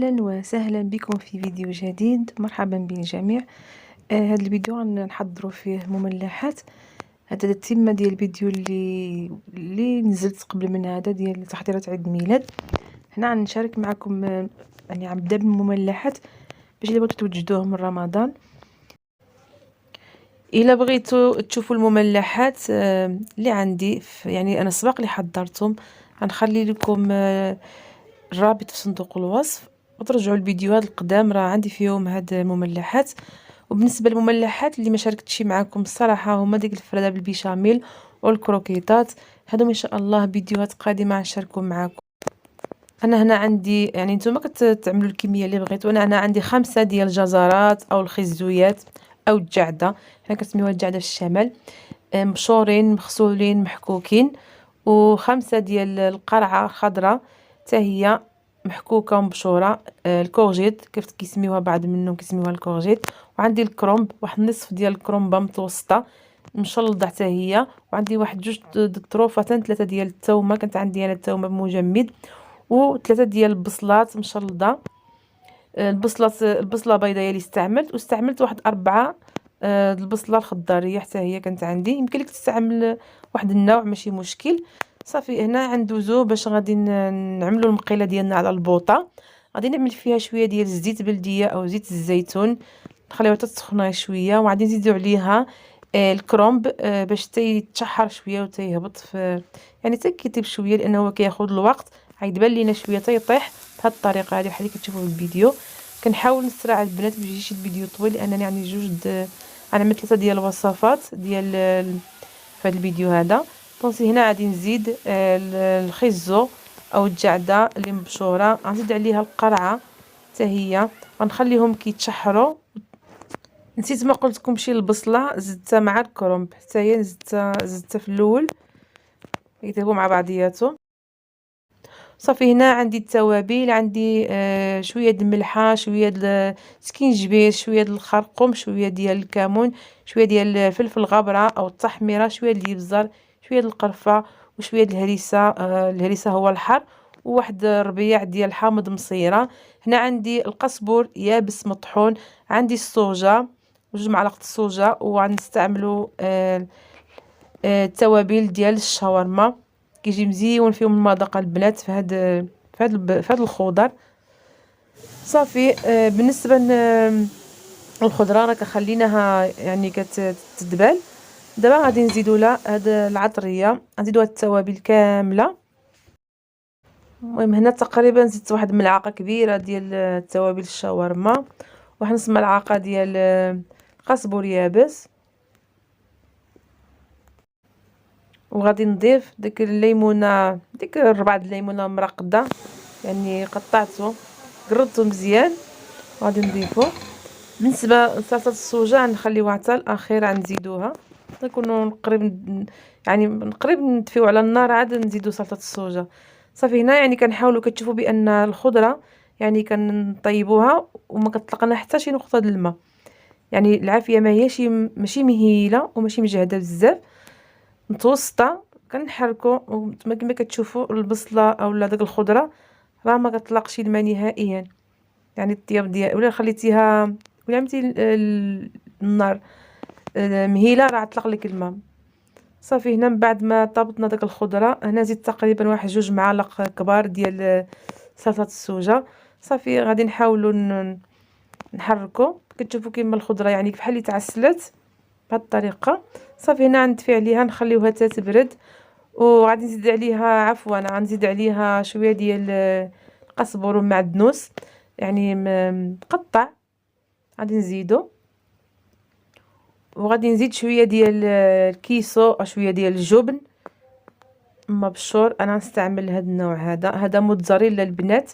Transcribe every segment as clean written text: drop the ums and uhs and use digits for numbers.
أهلا وسهلا بكم في فيديو جديد. مرحبا بالجميع. هذا الفيديو غنحضروا فيه مملحات. هذا التمة ديال الفيديو اللي نزلت قبل من هذا ديال تحضيرات عيد الميلاد. هنا غنشارك معكم يعني غنبدا بالمملحات باش اللي بغيتو توجدوه من رمضان. الا بغيتوا تشوفوا المملحات اللي عندي يعني انا سبق اللي حضرتهم، غنخلي لكم الرابط في صندوق الوصف، وترجعوا الفيديوهات القدام راه عندي فيهم هاد المملحات. وبالنسبه للمملحات اللي ما شاركتش معكم الصراحه هما ديك الفرادة بالبيشاميل والكروكيطات. هادو ان شاء الله فيديوهات قادمه غنشاركهم معكم. انا هنا عندي يعني نتوما كتعملوا الكميه اللي بغيتو. انا عندي 5 ديال الجزرات او الخزويات او الجعده، حنا كنسميوها الجعده في الشمال، مبشورين مغسولين محكوكين، و5 ديال القرعه خضراء حتى هي محكوكه ومبشوره، الكورجيت كيف كيسميوها بعض منهم كيسميوها الكورجيت. وعندي الكرومب، واحد النصف ديال الكرومبه متوسطه مشلضه حتى هي. وعندي واحد 2 الطروفه 3 ديال الثومه، كانت عندي انا الثومه مجمد، و3 ديال البصلات مشلضه. البصله بيضاء اللي واستعملت واحد 4 البصله الخضاريه حتى هي كانت عندي. يمكن لك تستعمل واحد النوع ماشي مشكل. صافي هنا ندوزو باش غادي نعملوا المقيله ديالنا على البوطه. غادي نعمل فيها شويه ديال الزيت بلديه او زيت الزيتون، نخليوها تسخن شويه، وغادي نزيدو عليها الكرومب باش يتشحر شويه وتيهبط في يعني حتى كيطيب شويه، لانه هو كياخذ الوقت. غيدبان لينا شويه تيطيح بهذه الطريقه هذه بحال اللي كتشوفوا في الفيديو. كنحاول نسرع البنات باش يجيش الفيديو طويل، لانني يعني انا عملت 3 ديال الوصفات ديال في هذا الفيديو هذا. دونك هنا غادي نزيد الخزو او الجعده اللي مبشوره، غنزيد عليها القرعه حتى هي، غنخليهم كيتشحروا. نسيت ما قلت لكم شي البصله زدتها مع الكرنب حتى هي زدتها في الاول يطيبوا مع بعضياتهم. صافي هنا عندي التوابل، عندي شويه د الملحه، شويه د السكينجبير، شويه د الخرقوم، شويه ديال الكمون، شويه ديال الفلفل غبره او التحميره، شويه ديال الابزار، شويه د القرفه، وشويه د الهريسه. الهريسه هو الحار، وواحد ربيع ديال حامض مصيره. هنا عندي القزبر يابس مطحون، عندي الصوجه 2 معالق الصوجه، وغنستعملوا التوابل ديال الشاورما. كيجي مزيون فيهم المذاق البنات في هاد الخضر. صافي بالنسبه للخضره راه كخليناها يعني كتدبل. دابا غادي نزيدوا لها هاد العطريه، غنزيدوا هاد التوابل كامله. المهم هنا تقريبا زدت واحد ملعقه كبيره ديال التوابل الشاورما، واحد نص ملعقه ديال قزبر يابس، وغادي نضيف ديك الليمونه، ديك ربع د الليمونه مرقده يعني قطعته قرضته مزيان وغادي نضيفو. بالنسبه لصلصه الصوجه غنخليوها حتى الاخير غنزيدوها، نكونوا قريب نطفيو على النار عاد نزيدو صلصه الصوجه. صافي هنا يعني كنحاولوا كتشوفوا بان الخضره يعني كنطيبوها وما كتطلقنا حتى شي نقطه د الماء، يعني العافيه ما هيش ماشي مهيله وماشي مجهده بزاف، متوسطه. كنحركوا كما كتشوفوا البصله اولا داك الخضره راه ما كتطلقش الماء نهائيا، يعني الطياب ديال ولا خليتيها ولا عملتي النار مهيله راه طلق لك الماء. صافي هنا من بعد ما طابطنا داك الخضره، هنا زيد تقريبا واحد 2 معالق كبار ديال صلصه الصوجه. صافي غادي نحاولوا نحركوا. كتشوفوا كيما الخضره يعني بحال اللي تعسلت بهذه الطريقه. صافي هنا غنطفي عليها نخليوها حتى تبرد، وغادي نزيد عليها غنزيد عليها شويه ديال القزبر والمعدنوس يعني مقطع غادي نزيدو، وغادي نزيد شويه ديال الكيسو او شويه ديال الجبن مبشور. انا غنستعمل هذا النوع هذا موتزاريلا البنات،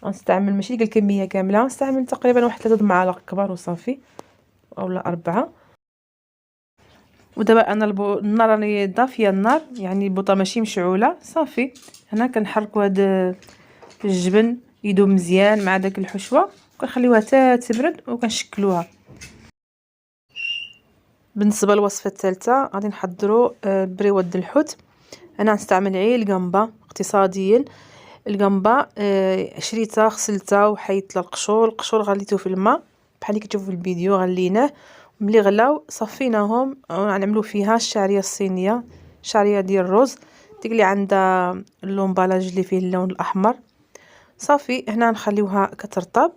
غنستعمل ماشي ديك الكميه كامله، غنستعمل تقريبا واحد 3 معالق كبار وصافي اولا 4. ودابا انا النار راني ضافيه النار يعني البوطه ماشي مشعوله. صافي هنا كنحركوا هاد الجبن يذوب مزيان مع داك الحشوه، وكنخليوها حتى تبرد وكنشكلوها. بالنسبه للوصفه الثالثه غادي نحضروا بريود الحوت. انا غنستعمل غير الجمبه اقتصاديا. القنبه شريتها غسلتها وحيدت القشور غليته في الماء بحال اللي كتشوفوا في الفيديو. غليناه ملي غلاو صفيناهم غنعملوا فيها الشعريه الصينيه، شعريه ديال الرز ديك اللي عندها اللومبالاج اللي فيه اللون الاحمر. صافي هنا نخليوها كترطب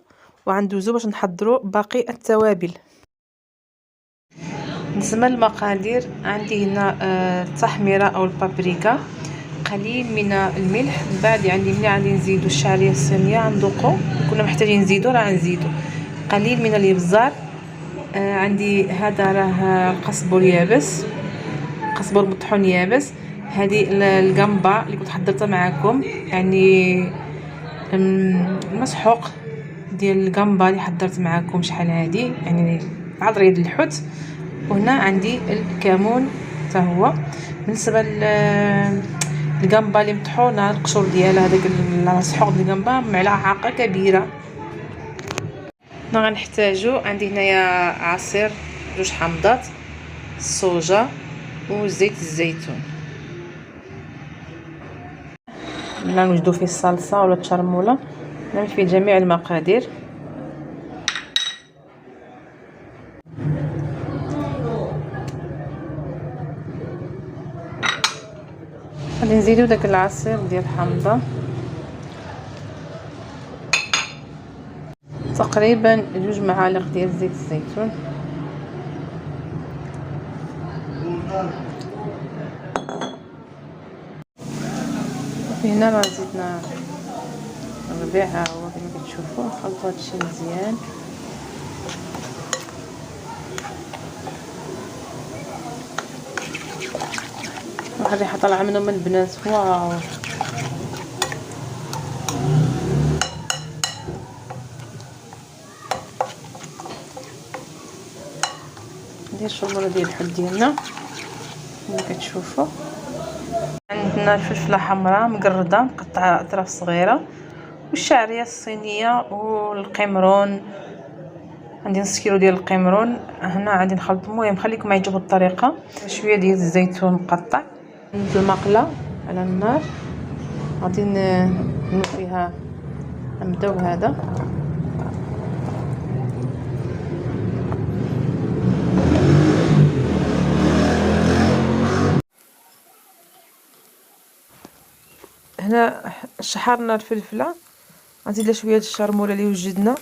وغندوزو باش نحضروا باقي التوابل. بالنسبه للمقادير عندي هنا التحميره او البابريكا، قليل من الملح، من بعد ملي غادي نزيدو الشعريه الصينيه غندوقو، كنا محتاجين نزيدو راه غنزيدو قليل من الابزار. عندي هذا راه قزبر يابس، قزبر مطحون يابس. هذه القنبه اللي كنت حضرتها معكم، المسحوق ديال القنبه اللي حضرت معكم شحال هادي، عاد ريد الحوت. وهنا عندي الكمون حتى هو. بالنسبه القنبه اللي مطحونه القشور ديالها، هذاك المسحوق ديال القنبه معلقه كبيره. غنحتاجو عندي هنايا عصير 2 حامضات، الصوجا وزيت الزيتون. نوجدو فيه الصلصه ولا التشرموله، نعمل فيه جميع المقادير. غادي نزيدو داك العصير ديال الحامضه تقريبا 2 معالق ديال زيت الزيتون. هنا راه زدنا الربيع، ها هو كما كتشوفوا. نخلطوا هادشي مزيان. واحد الريحه طالعه منهم البنات، واو. ندير الشرموله ديال الحوت ديالنا كما كتشوفوا. عندنا الفلفله حمراء مقرده مقطعه اطراف صغيره، والشعريه الصينيه والقمرون. عندي نص كيلو ديال القمرون هنا غادي نخلط. المهم خليكم معايا تشوفوا الطريقه. شويه ديال الزيتون مقطع، المقله على النار. غادي نمد فيها، نبداو بهذا. هنا شحرنا الفلفله، غنزيد لها شويه الشرموله اللي وجدنا.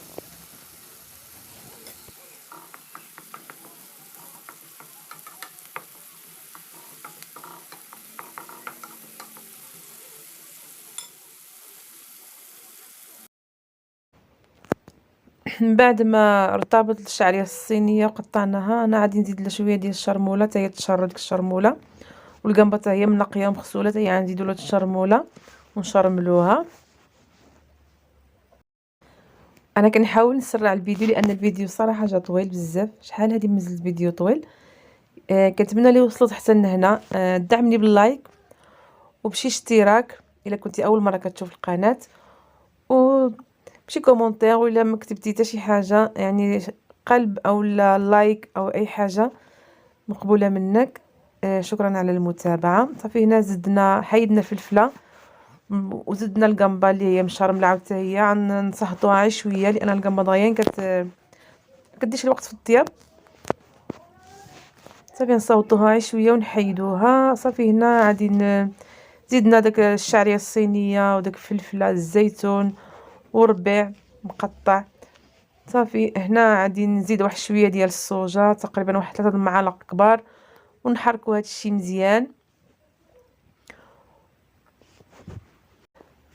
من بعد ما ارتبط الشعريه الصينيه وقطعناها، انا غادي نزيد لها شويه ديال الشرموله حتى هي تشرب ديك الشرموله. والقنبه حتى هي منقيه ومغسوله، حتى هي غنزيدو لها الشرموله ونشرملوها. انا كنحاول نسرع الفيديو لان الفيديو صراحه جا طويل بزاف. شحال هادي منزل الفيديو طويل. كنتمنى لي وصلت حتى لهنا. دعمني باللايك وبشي اشتراك الا كنتي اول مره كتشوف القناه، وبشي كومونتير، ولا ما كتبتي حتى شي حاجه قلب او لايك او اي حاجه مقبوله منك. شكرا على المتابعه. صافي هنا حيدنا الفلفله وزدنا القنبه اللي هي مشرمله عاود حتى هي غنصهطوها غير شويه لان القنبه دغيا كديش الوقت في الطياب. صافي نصوتوها غير شويه ونحيدوها. صافي هنا غادي زيدنا داك الشعريه الصينيه وداك الفلفله الزيتون وربيع مقطع. صافي هنا غادي نزيد واحد شويه ديال الصوجا، تقريبا واحد 3 معالق كبار، ونحركوا هادشي مزيان.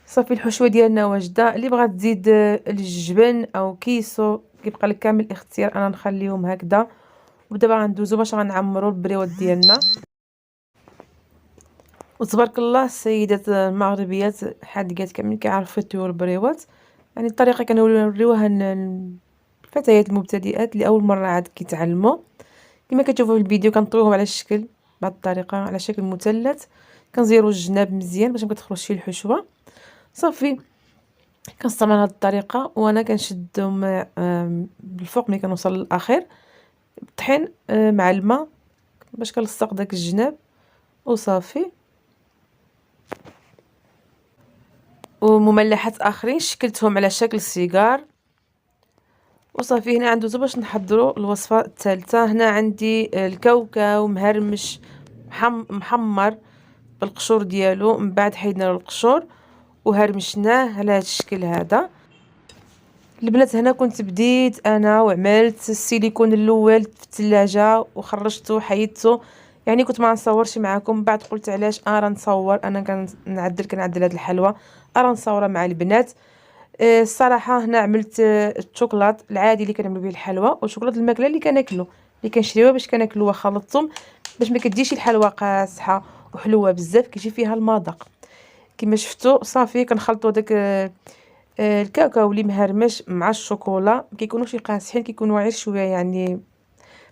صافي الحشوه ديالنا واجده. اللي بغات تزيد الجبن او كيسو كيبقى لك كامل الاختيار، انا نخليهم هكذا. ودابا غندوزو باش غنعمروا البريوات ديالنا. وتبارك الله السيدات المغربيات حادقات كاملين كيعرفوا يطيبوا البريوات. الطريقه كنوريوها الفتيات المبتدئات اللي اول مره عاد كيتعلموا. كما كتشوفوا في الفيديو كنطويوهم على الشكل بهذه الطريقه، على شكل مثلث. كنزيروا الجناب مزيان باش ما كتخرجش فيه الحشوه. صافي كنستعمل هذه الطريقه وانا كنشدهم بالفوق ملي كنوصل للاخير الطحين مع الماء باش كنلصق داك الجناب. وصافي ومملحات اخرين شكلتهم على شكل سيجار. وصافي هنا ندوزو باش نحضروا الوصفه الثالثه. هنا عندي الكاوكاو مهرمش محمر بالقشور ديالو، من بعد حيدنا له القشور وهرمشناه على هذا الشكل هذا. البنات هنا كنت بديت انا وعملت السيليكون الاول في الثلاجه وخرجته حيدته، يعني كنت ما نصورش معكم. بعد قلت علاش راه نصور، انا كنعدل هذه الحلوى راه نصورها مع البنات. الصراحه هنا عملت الشوكولات العادي اللي كنعملوا به الحلوى، وشوكولات الماكله اللي كناكلوا اللي كنشريوها باش كناكلوها، خلطتهم باش ما كتجيش الحلوى قاصحه وحلوه بزاف، كيجي فيها المذاق. كما شفتوا صافي كنخلطوا داك الكاكاو اللي مهرمش مع الشوكولا، ما كيكونوش قاصحين، كيكونوا غير شويه يعني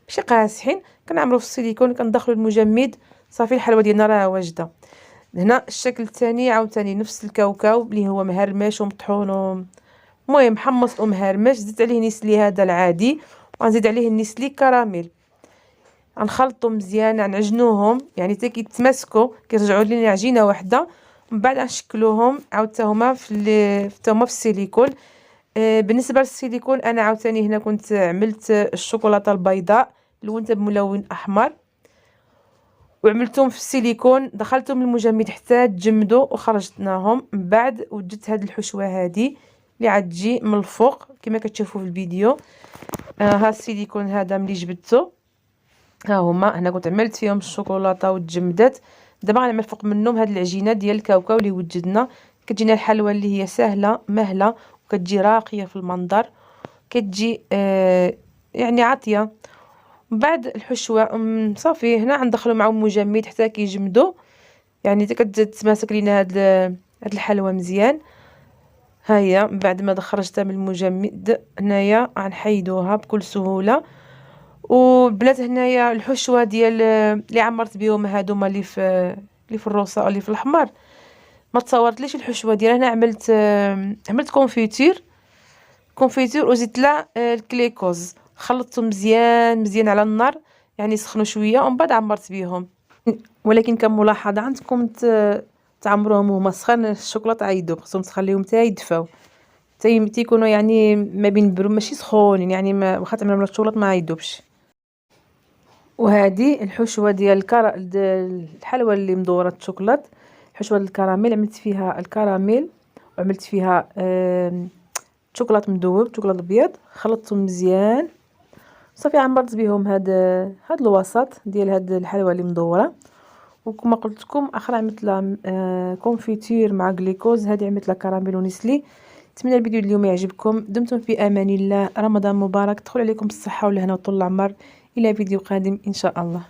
ماشي قاصحين. كنعملوا في السيليكون كندخلوا المجمد، صافي الحلوى ديالنا راه واجده. هنا الشكل الثاني عاوتاني نفس الكاوكاو اللي هو مهرمش ومطحون المهم محمص ومهرمش، زدت عليه نسلي هذا العادي، وغنزيد عليه النسلي كراميل. غنخلطهم مزيان، غنعجنوهم يعني حتى كيتماسكوا كيرجعوا لنا عجينه واحده. من بعد غنشكلوهم عاود حتى هما في السيليكون. بالنسبه للسيليكون انا عاوتاني هنا كنت عملت الشوكولاته البيضاء لونتها بملون احمر وعملتهم في السيليكون، دخلتهم المجمد حتى تجمدوا وخرجتناهم. من بعد وجدت هذه الحشوه هذه اللي عاد تجي من الفوق كما كتشوفوا في الفيديو. ها السيليكون هذا ملي جبدته ها هما، هنا كنت عملت فيهم الشوكولاته وتجمدت. دابا غنعمل فوق منهم هاد العجينه ديال الكاوكاو اللي وجدنا. كتجينا الحلوى اللي هي سهله مهله وكتجي راقيه في المنظر، كتجي يعني عاطيه. من بعد الحشوه صافي هنا غندخلو معهم مجمد حتى كيجمدوا، يعني حتى كتماسك لينا هاد الحلوى مزيان. ها هي من بعد ما خرجتها من المجمد هنايا غنحيدوها بكل سهوله. والبنات هنايا الحشوه ديال اللي عمرت بهم هادوما اللي في الروسه اللي في الاحمر ما تصورتليش الحشوه ديالها. هنا عملت كونفيتور وزدت لها الكليكوز، خلطته مزيان مزيان على النار يعني سخنوا شويه ومن بعد عمرت بهم. ولكن كملاحظه عندكم تعمروهم وهما سخن الشوكولاته عيدوب، خصهم تخليهم حتى يدفاو تيكونوا يعني ما بين برو ماشي سخونين، يعني ما واخا تعملوا الشوكولاته ما يذوبش. وهذه الحشوه ديال الحلوى اللي مدوره الشوكولات، حشوه الكراميل، عملت فيها الكراميل وعملت فيها شوكولات مذوب شوكولات ابيض، خلطتهم مزيان صافي عمرت بهم هاد الوسط ديال هاد الحلوى اللي مدوره. وكما قلت لكم اخر عملت لها كونفيتير مع غليكوز، هذه عملت لها كراميل ونسلي. نتمنى الفيديو اليوم يعجبكم، دمتم في امان الله، رمضان مبارك، تدخل عليكم بالصحه والهنا وطول العمر. الى فيديو قادم ان شاء الله.